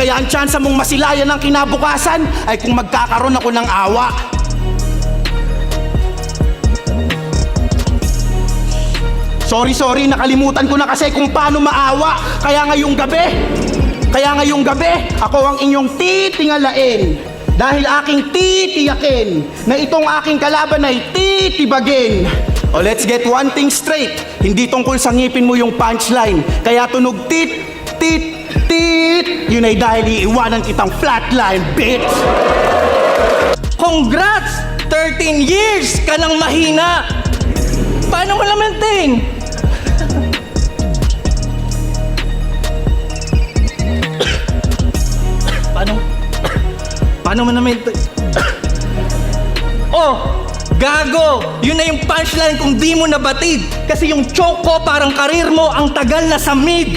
Kaya ang tsansa mong masilayan ng kinabukasan ay kung magkakaroon ako ng awa. Sorry, nakalimutan ko na kasi kung paano maawa. Kaya ngayong gabi, ako ang inyong titingalain. Dahil aking titiyakin na itong aking kalaban ay titibagin. O let's get one thing straight. Hindi tungkol sa ngipin mo yung punchline. Kaya tunog tit, tit, tit. Yun ay dahil iiwanan kitang flatline, bitch. Congrats! 13 years ka nang mahina! Paano mo na-maintain? Paano mo na-maintain? Oh! Gago! Yun na yung punchline kung di mo nabatid. Kasi yung choke ko parang karir mo ang tagal na sa mid.